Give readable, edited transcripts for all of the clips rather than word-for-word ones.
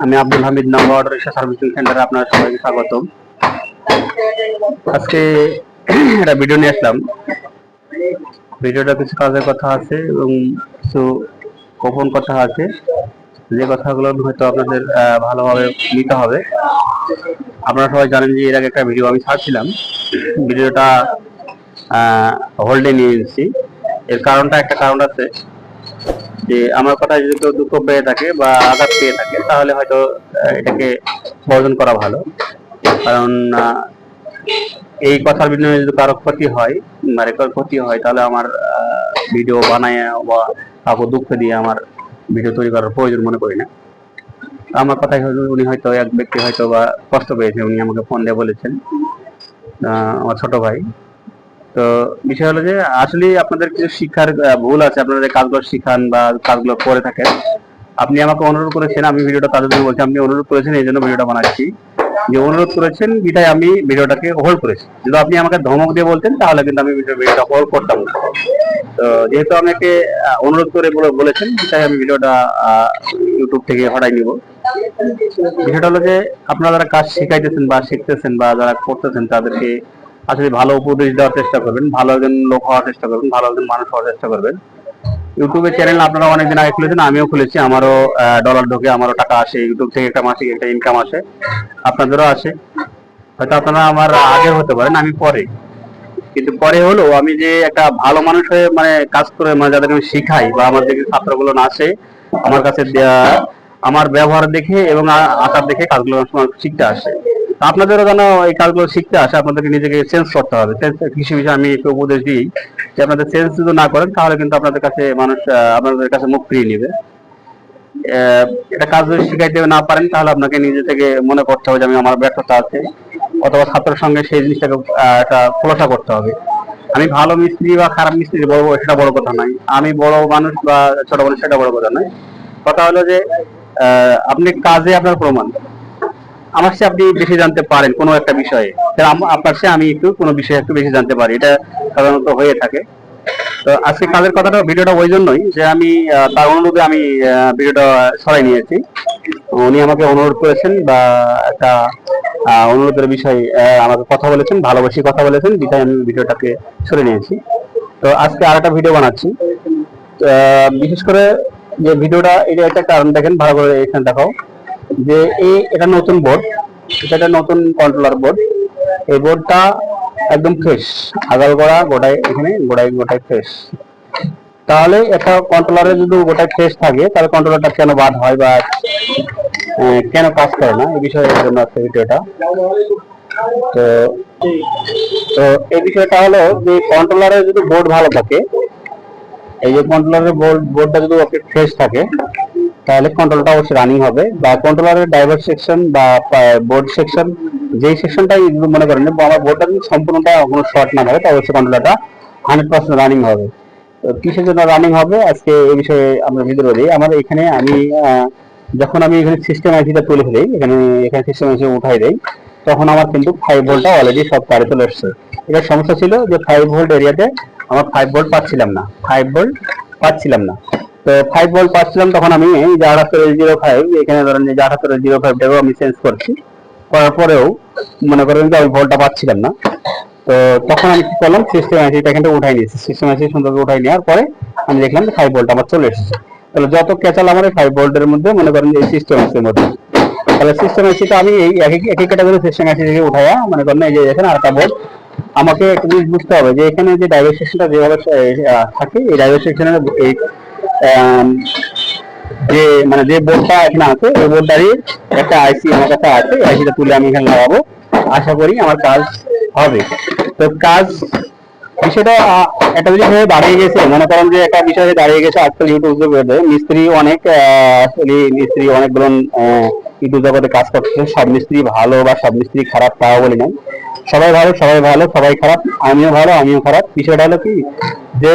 আমি আব্দুল হামিদ নগর auto rickshaw servicing সেন্টারে আপনার সবাইকে স্বাগতম। আজকে একটা ভিডিও নিয়ে আসলাম। ভিডিওটা কিছু কাজের কথা আছে এবং কিছু গোপন কথা আছে, যে কথাগুলো হয়তো আপনাদের ভালোভাবে নিতে হবে। আপনারা সবাই জানেন যে এর আগে একটা ভিডিও আমি ছাড়ছিলাম, ভিডিওটা হোল্ডে নিয়ে এসেছি। এর কারণটা একটা কারণ আছে যে আমার কথায় যদি কেউ দুঃখ পেয়ে থাকে বা আঘাত পেয়ে থাকে তাহলে হয়তো এটাকে বর্জন করা ভালো। কারণ এই কথার বিনিময়ে যদি কারো ক্ষতি হয়, মানে কারো ক্ষতি হয়, তাহলে আমার ভিডিও বানায় বা কাউকে দুঃখ দিয়ে আমার ভিডিও তৈরি করার প্রয়োজন মনে করি না। আমার কথাই উনি হয়তো এক ব্যক্তি হয়তো বা কষ্ট পেয়েছে, উনি আমাকে ফোন দিয়ে বলেছেন, আমার ছোট ভাই। তো বিষয় হলো যে আসলে আপনাদের কিছু শিক্ষার ভুল আছে, আপনারা যে কাজগুলো শিখান বা কাজগুলো করে থাকেন। আপনি আমাকে অনুরোধ করেছেন, আমি ভিডিওটা তাদের জন্য বলছি, আপনি অনুরোধ করেছেন এই জন্য ভিডিওটা বানাচ্ছি। যে অনুরোধ করেছেন বিধায় আমি ভিডিওটাকে হোল্ড করেছি। যদি আপনি আমাকে ধমক দিয়ে বলতেন তাহলে কিন্তু আমি ভিডিওটা হোল্ড করতাম না। তো যেহেতু আমাকে অনুরোধ করে বলেছেন, তাই আমি ভিডিওটা ইউটিউব থেকে হটাই নিব। বিষয়টা হলো যে আপনারা যারা কাজ শিখাইতেছেন বা শিখতেছেন বা যারা করতেছেন তাদেরকে আসলে ভালো উপদেশ দেওয়ার চেষ্টা করবেন, ভালো একজন লোক হওয়ার চেষ্টা করবেন, ভালো একজন মানুষ হওয়ার চেষ্টা করবেন। ইউটিউবের চ্যানেল আপনারা অনেকদিন আগে খুলেছেন, আমিও খুলেছি, আমারও ডলার ঢোকে, আমারও টাকা আসে, ইউটিউব থেকে একটা মাসিক একটা ইনকাম আসে, আপনাদেরও আসে। হয়তো আপনারা আমার আগে হতে পারেন, আমি পরে। কিন্তু পরে হলো আমি যে একটা ভালো মানুষ হয়ে মানে কাজ করে, মানে যাদেরকে আমি শিখাই বা আমার যে ছাত্রগুলো না আসে আমার কাছে আমার ব্যবহার দেখে এবং আচার দেখে কাজগুলো শিখতে আসে। আপনাদেরও যেন এই কাজগুলো শিখতে আসে, আপনাদেরকে নিজেকে চেঞ্জ করতে হবে। কৃষি বিষয়ে আমি একটু উপদেশ দিই যে আপনাদের চেঞ্জ যদি না করেন তাহলে কিন্তু আপনাদের কাছে মানুষ আপনাদের কাছে মুখ ফিরিয়ে নেবে। এটা কাজ যদি শিখাইতে না পারেন তাহলে আপনাকে নিজে থেকে মনে করতে হবে যে আমি আমার ব্যর্থতা আছে, অথবা ছাত্রের সঙ্গে সেই জিনিসটাকে একটা খোলাসা করতে হবে। আমি ভালো মিস্ত্রি বা খারাপ মিস্ত্রি বড় সেটা বড় কথা নয়, আমি বড় মানুষ বা ছোট মানুষ সেটা বড় কথা নয়। কথা হলো যে আপনি কাজে আপনার প্রমাণ, আমার চেয়ে আপনি বেশি জানতে পারেন কোনো একটা বিষয়ে, আপনার চেয়ে আমি একটু কোনো বিষয়ে একটু বেশি জানতে পারি, এটা সাধারণত হয়ে থাকে। তো আজকে কাজের কথাটা ভিডিওটা ওই জন্যই যে আমি তার অনুরোধে আমি ভিডিওটা সরাই নিয়েছি। উনি আমাকে অনুরোধ করেছেন বা একটা অনুরোধের বিষয়ে আমাকে কথা বলেছেন, ভালোবাসি কথা বলেছেন, বিধায় আমি ভিডিওটাকে সরে নিয়েছি। তো আজকে আর একটা ভিডিও বানাচ্ছি। বিশেষ করে যে ভিডিওটা, এটা একটা কারণ দেখেন, ভালো করে এখানে দেখাও যে এটা নতুন বোর্ড, এটা নতুন কন্ট্রোলার বোর্ড। এই বোর্ডটা একদম ফ্রেশ, আগাল গড়া গোটায়, এখানে গোটায় গোটায় ফ্রেশ। তাহলে একটা কন্ট্রোলারে যদি গোটায় ফ্রেশ থাকে তাহলে কন্ট্রোলারটা কেন বাদ হয় বা কেন কাজ করে না, এই বিষয়ের জন্য আছে ভিডিওটা। তো তো এই বিষয়টা হলো যে কন্ট্রোলারের যদি বোর্ড ভালো থাকে, এই যে কন্ট্রোলারের বোর্ডটা যদি ফ্রেশ থাকে তাহলে কন্ট্রোলটা অবশ্যই রানিং হবে। বা কন্ট্রোলারের ড্রাইভার সেকশন বা বোর্ড সেকশন, যেই সেকশনটাই মনে করেন আমার বোর্ডটা যদি সম্পূর্ণটা কোনো শর্ট না থাকে তাহলে অবশ্যই কন্ট্রোলারটা 100% রানিং হবে। তো কিসের জন্য রানিং হবে আজকে এই বিষয়ে আমরা ভিডিও দিই। আমার এখানে আমি যখন আমি এখানে সিস্টেম আইসিটা তুলে ফেলি, এখানে এখানে সিস্টেম আইসি উঠাই দেই, তখন আমার কিন্তু 5 ভোল্টটা অলরেডি সব তারে চলে এসছে। এটা সমস্যা ছিল যে 5 ভোল্ট এরিয়াতে আমার 5 ভোল্ট পাচ্ছিলাম না, 5 ভোল্ট পাচ্ছিলাম না। তো 5 ভোল্ট পাচ্ছিলাম, তখন আমি যে 7805, এখানে ধরেন যে 7805টাকেও আমি চেঞ্জ করছি, করার পরেও মনে করেন যে আমি ভোল্টটা পাচ্ছিলাম না। তো তখন আমি কি করলাম, সিস্টেম আইসিটা এখানে উঠাই নিয়েছি, সিস্টেম আইসি সুন্দরভাবে উঠাই নেওয়ার পরে আমি দেখলাম যে 5 ভোল্ট আমার চলে এসেছে। তাহলে যত ক্যাচাল আমার এই 5 ভোল্টের মধ্যে মনে করেন যে এই সিস্টেম আইসির মধ্যে, তাহলে সিস্টেম আইসিটা আমি এই একই ক্যাটাগরি সিস্টেম আইসি থেকে উঠাইয়া মনে করেন এই যে এখানে আরেকটা বোর্ড। আমাকে একটা জিনিস বুঝতে হবে যে এখানে যে ডাইভার সেকশনটা যেভাবে থাকে, এই ডাইভার সেকশনের এই যে মানে যে বোর্ডটা এখানে আছে ওই বোর্ডটারই একটা আইসি আমার কাছে আছে, আইসিটা তুলে আমি এখানে লাগাবো, আশা করি আমার কাজ হবে। তো কাজ বিষয়টা একটা জিনিস হয়ে দাঁড়িয়ে গেছে, মনে করেন যে একটা বিষয় দাঁড়িয়ে গেছে আজকাল ইউটিউব জগতে। মিস্ত্রি অনেক আসলে মিস্ত্রি অনেকগুলো ইউটিউব জগতে কাজ করছে। সব মিস্ত্রি ভালো বা সব মিস্ত্রি খারাপ তাও বলি না, সবাই ভালো সবাই ভালো সবাই খারাপ, আমিও ভালো আমিও খারাপ। বিষয়টা হলো কি যে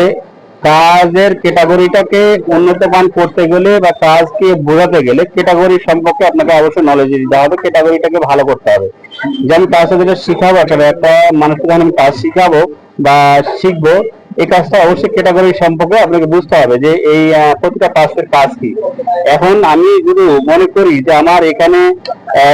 কাজের ক্যাটাগরিটাকে উন্নতমান করতে গেলে বা কাজকে বোঝাতে গেলে ক্যাটাগরি সম্পর্কে আপনাকে অবশ্যই নলেজ দিতে হবে, ক্যাটাগরিটাকে ভালো করতে হবে। যেমন কাজ যেটা শিখাবো, একটা মানুষকে যখন আমি কাজ শিখাবো বা শিখবো, এই কাজটা অবশ্যই ক্যাটাগরি সম্পর্কে আপনাকে বুঝতে হবে যে এই প্রতিটা পাসের কাজ কি। এখন আমি যদি মনে করি যে আমার এখানে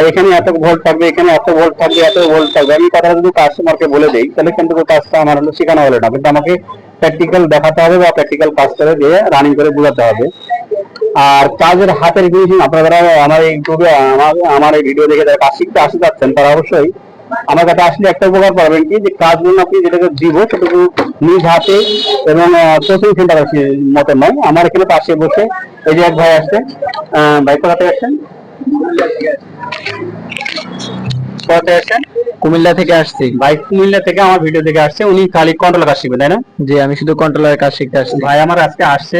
এখানে এত ভোল্ট থাকবে, এখানে এত ভোল্ট থাকবে, এত ভোল্ট থাকবে, আমি কথাটা যদি কাস্টমারকে বলে দেই তাহলে কিন্তু কাজটা আমার হলো শেখানো হলো না, কিন্তু আমাকে প্র্যাকটিক্যাল দেখাতে হবে বা প্র্যাকটিক্যাল কাজ করে দিয়ে রানিং করে বোঝাতে হবে। আর কাজের হাতের ফিনিশিং আপনারা আমার ইউটিউবে আমার এই ভিডিও দেখে যারা কাজ শিখতে আসতে যাচ্ছেন তারা অবশ্যই আমার কাছে আসলে একটা উপকার পাবেন কি, যে কাজগুলো আপনি যেটাকে দিব সেটুকু নিজ হাতে এবং কোচিং সেন্টার মতো নয়, আমার এখানে পাশে বসে এই যে এক ভাই আসছে, ভাই কোথা থেকে আসছেন? কোথা থেকে আসছেন? কুমিল্লা থেকে আসছি ভাই কুমিল্লা থেকে আমার ভিডিও দেখে আসছে, উনি খালি কন্ট্রোল কাজ শিখবেন তাই না? জি, আমি শুধু কন্ট্রোলারের কাজ শিখতে আসছি। ভাই আমার আজকে আসছে,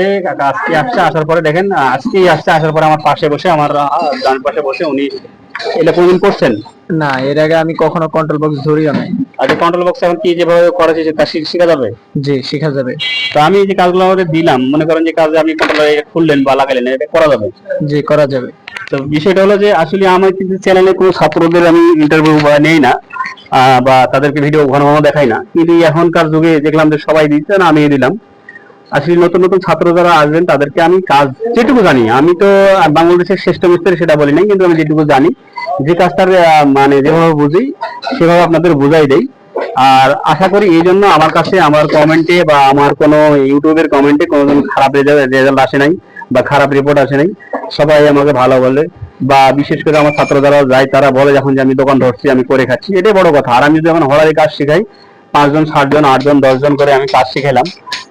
আসার পরে দেখেন আজকেই আসছে, আসার পরে আমার পাশে বসে আমার ডান পাশে বসে উনি এটা কোনদিন করছেন না, এর আগে আমি কখনো কন্ট্রোল বক্স ধরিও নাই। আচ্ছা, কন্ট্রোল বক্স এখন কি যেভাবে করা হয়েছে তা শেখা যাবে? জি, শেখা যাবে। তো আমি যে কাজগুলো আমাদের দিলাম, মনে করেন যে কাজে আপনি কন্ট্রোলার খুললেন বা লাগাইলেন, এটা করা যাবে? জি, করা যাবে। তো বিষয়টা হলো যে আসলে আমার কিন্তু চ্যানেলে কোনো ছাত্রদের আমি ইন্টারভিউ বা নেই না, বা তাদেরকে ভিডিও ঘন ঘন দেখাই না, কিন্তু এখনকার যুগে দেখলাম যে সবাই দিচ্ছে না, আমি দিলাম। আসলে নতুন নতুন ছাত্র যারা আসবেন তাদেরকে আমি কাজ যেটুকু জানি, আমি তো বাংলাদেশের শ্রেষ্ঠ মিস্ত্রি সেটা বলি নাই, কিন্তু আমি যেটুকু জানি যে কাজটার মানে যেভাবে বুঝি সেভাবে আপনাদের বুঝাই দেই। আর আশা করি এই জন্য আমার কাছে আমার কমেন্টে বা আমার কোনো ইউটিউবের কমেন্টে কোনোদিন খারাপ রেজাল্ট আসে নাই বা খারাপ রিপোর্ট আসে নাই, সবাই আমাকে ভালো বলে। বা বিশেষ করে আমার ছাত্র যারা যায় তারা বলে যখন যে আমি দোকান ধরছি, আমি করে খাচ্ছি, এটাই বড় কথা। আর আমি যদি এখন হলারি কাজ শিখাই, 5 জন 7 জন 8 জন 10 জন করে আমি কাজ শিখাইলাম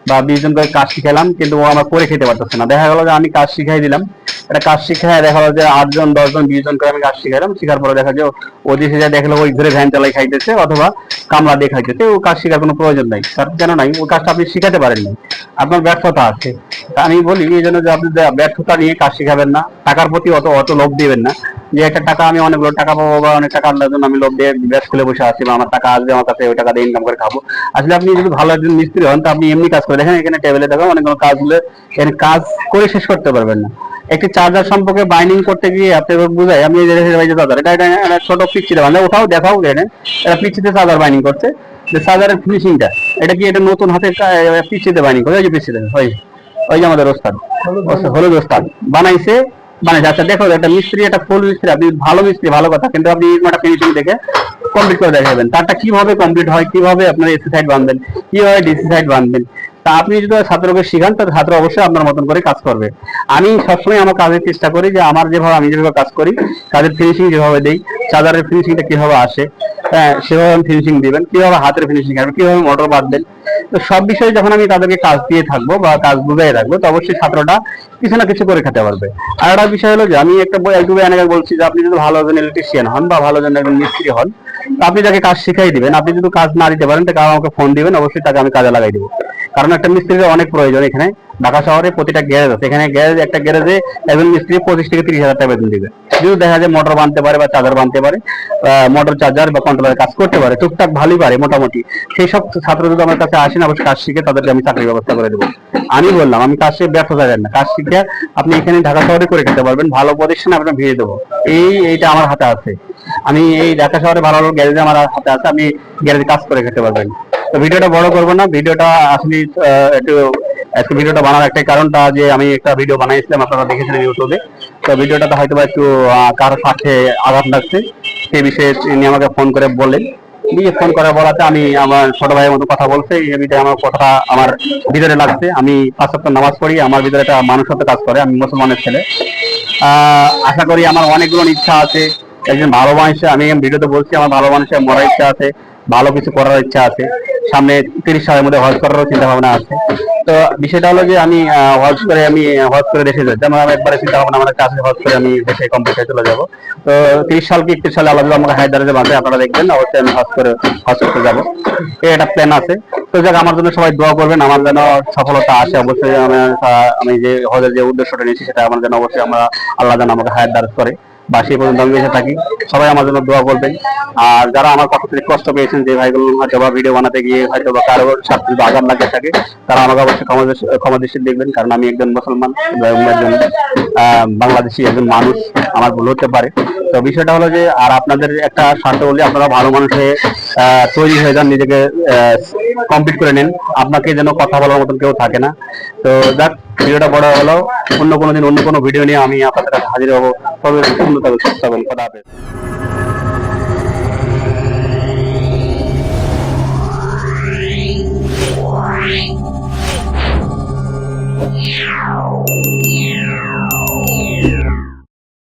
বা 20 জন করে কাজ শিখাইলাম, কিন্তু ও আমার করে খেতে পারতেছে না। দেখা গেল যে আমি কাজ শিখাই দিলাম, একটা কাজ শিখাই দেখা গেলো যে 8 জন 10 জন 20 জন করে আমি কাজ শিখাইলাম, শিখার পরে দেখা যায় ও দেশে যা দেখলো ওই ঘুরে ভ্যান চালাই খাইতেছে অথবা কামলা দিয়ে খাইতেছে, ও কাজ শেখার কোনো প্রয়োজন নাই। তার কেন নাই? ওই কাজটা আপনি শিখাতে পারেন না, আপনার ব্যর্থতা আছে। তা আমি বলি এই জন্য যে আপনি ব্যর্থতা নিয়ে কাজ শিখাবেন না, টাকার প্রতি অত অত লোভ দিবেন না যে একটা টাকা আমি অনেকগুলো টাকা পাবো বা অনেক টাকা আনবার জন্য আমি লোভ দিয়ে ব্যাস খুলে বসে আছি বা আমার টাকা আসবে আমার কাছে, ওই টাকা দিয়ে ইনকাম করে খাবো। আসলে আপনি যদি ভালো একজন মিস্ত্রি হন তা আপনি এমনি কাজ করে দেখেন, এখানে টেবিলে দেখো অনেকগুলো কাজগুলো এখানে কাজ করে শেষ করতে পারবেন না। একটি চার্জার সম্পর্কে বাইন্ডিং করতে গিয়ে আপনি বুঝাই, আমি চার্জার এটা ছোট পিচ্ছিতে বানলে ওটাও দেখাও দেখেন, এটা পিচ্ছিতে চার্জার বাইন্ডিং করছে, যে চার্জারের ফিনিশিংটা এটা কি এটা নতুন হাতে পিচ্ছিতে বাইন্ডিং করে, ওই যে পিচ্ছিতে ওই যে আমাদের ওস্তাদ হলুদ ওস্তাদ বানাইছে বানাইছে। আচ্ছা দেখো, একটা মিস্ত্রি একটা ফুল মিস্ত্রি, আপনি ভালো মিস্ত্রি ভালো কথা, কিন্তু আপনি একটা ফিনিশিং দেখে কমপ্লিট করে দেখাবেন তারটা কিভাবে কমপ্লিট হয়, কিভাবে আপনার এসি সাইড বাঁধবেন, কিভাবে ডিসি সাইড বাঁধবেন। তা আপনি যদি ছাত্রকে শিখান তাহলে ছাত্র অবশ্যই আপনার মতন করে কাজ করবে। আমি সবসময় আমার কাজের চেষ্টা করি যে আমার যেভাবে আমি যেভাবে কাজ করি, কাজের ফিনিশিং যেভাবে দেই, চার্জারের ফিনিশিংটা কিভাবে আসে, হ্যাঁ সেভাবে আমি ফিনিশিং দিবেন, কিভাবে হাতের ফিনিশিং আসবে, কিভাবে মোটর বাঁধবেন। তো সব বিষয়ে যখন আমি তাদেরকে কাজ দিয়ে থাকবো বা কাজ বুঝাই রাখবো, তো অবশ্যই ছাত্রটা কিছু না কিছু করে খেতে পারবে। আর একটা বিষয় হলো যে আমি একটা ইউটিউবে অনেক বলছি যে আপনি যদি ভালো একজন ইলেকট্রিশিয়ান হন বা ভালো একজন মিস্ত্রি হন, আপনি তাকে কাজ শিখাই দিবেন, আপনি যদি কাজ না দিতে পারেন তাকে আমাকে ফোন দিবেন, অবশ্যই তাকে আমি কাজে লাগাই দিব। কারণ একটা মিস্ত্রির অনেক প্রয়োজন। এখানে ঢাকা শহরে প্রতিটা গ্যারেজ আছে, এখানে গ্যারেজ একটা গ্যারেজে একজন মিস্ত্রি 25 থেকে 30 হাজার টাকা বেতন দিবে। যদি দেখা যায় মোটর বানতে পারে বা চার্জার বানতে পারে, মোটর চার্জার বা কন্ট্রোলারের কাজ করতে পারে, টুকটাক ভালোই পারে মোটামুটি, সেই সব ছাত্র যদি আমার কাছে আসেন অবশ্যই কাজ শিখে তাদেরকে আমি চাকরির ব্যবস্থা করে দেবো। আমি বললাম আমি কাজ শিখে ব্যর্থ যাবেন না, কাজ শিখে আপনি এখানে ঢাকা শহরে করে খেতে পারবেন, ভালো প্রতিষ্ঠানে আপনার ভিড়ে দেবো। এইটা আমার হাতে আছে, আমি এই ঢাকা শহরে ভালো ভালো গ্যারেজে আমার হাতে আছে, আপনি গ্যারেজে কাজ করে খেতে পারবেন। তো ভিডিওটা বড় করবো না, ভিডিওটা আসলে একটু আজকে ভিডিওটা বানার একটাই কারণটা যে আমি একটা ভিডিও বানাইছিলাম, আপনারা দেখেছিলেন ইউটিউবে। তো ভিডিওটাতে হয়তো বা একটু কারো স্বার্থে আঘাত লাগছে, সেই বিষয়ে তিনি আমাকে ফোন করে বললেন, নিয়ে ফোন করে বলাতে আমি আমার ছোট ভাইয়ের মতো কথা বলছে, এই বিষয়ে আমার কথাটা আমার ভিতরে লাগছে। আমি 5 ওয়াক্ত নামাজ পড়ি, আমার ভিতরে একটা মানুষত্ব কাজ করে, আমি মুসলমানের ছেলে। আশা করি আমার অনেকগুলো ইচ্ছা আছে, একজন ভালো মানুষে আমি ভিডিওতে বলছি আমার ভালো মানুষের মরার ইচ্ছা আছে, ভালো কিছু করার ইচ্ছা আছে, সামনে 30 সালের মধ্যে হজ করারও চিন্তা ভাবনা আছে। তো বিষয়টা হলো যে আমি হজ করে দেশে যাই, যেমন আমি একবারে চিন্তা ভাবনা আমার কাছে হজ করে আমি দেশে কমপ্লিট চলে যাবো। তো 30 সাল কি 31 সালে আল্লাহ যদি আমাকে হায়াত দারাজে বাঁধে, আপনারা দেখবেন অবশ্যই আমি হজ করতে যাবো, এই একটা প্ল্যান আছে। তো যাক, আমার জন্য সবাই দোয়া করবেন, আমার যেন সফলতা আসে। অবশ্যই আমি যে হজের যে উদ্দেশ্যটা নিয়েছি সেটা আমার যেন অবশ্যই আল্লাহ যেন আমাকে হায়াত দারাজ করে। বা সেই পর্যন্ত আমি বেঁচে থাকি। সবাই আমার জন্য দোয়া করবেন। আর যারা আমার কথা থেকে কষ্ট পেয়েছেন, যে ভাইগুলো হয়তো বা ভিডিও বানাতে গিয়ে হয়তো বা কারো স্বার্থে বা আঘাত লাগে থাকে, তারা আমাকে অবশ্যই ক্ষমা দৃষ্টি দেখবেন, কারণ আমি একজন মুসলমান এবং একজন বাংলাদেশি একজন মানুষ, আমার ভুল হতে পারে। তো বিষয়টা হলো যে, আর আপনাদের একটা স্বার্থ বলে আপনারা ভালো মানুষ হয়ে তৈরি হয়ে যান, নিজেকে কমপ্লিট করে নিন, আপনাকে যেন কথা বলার মতন কেউ থাকে না। তো যাক, ভিডিওটা বড় হলো, অন্য কোনো দিন অন্য কোনো ভিডিও নিয়ে আমি আপনাদের কাছে হাজির হবো। তবে সুন্দর থাকবেন, সুস্থ থাকবেন, খোদা হাফেজ।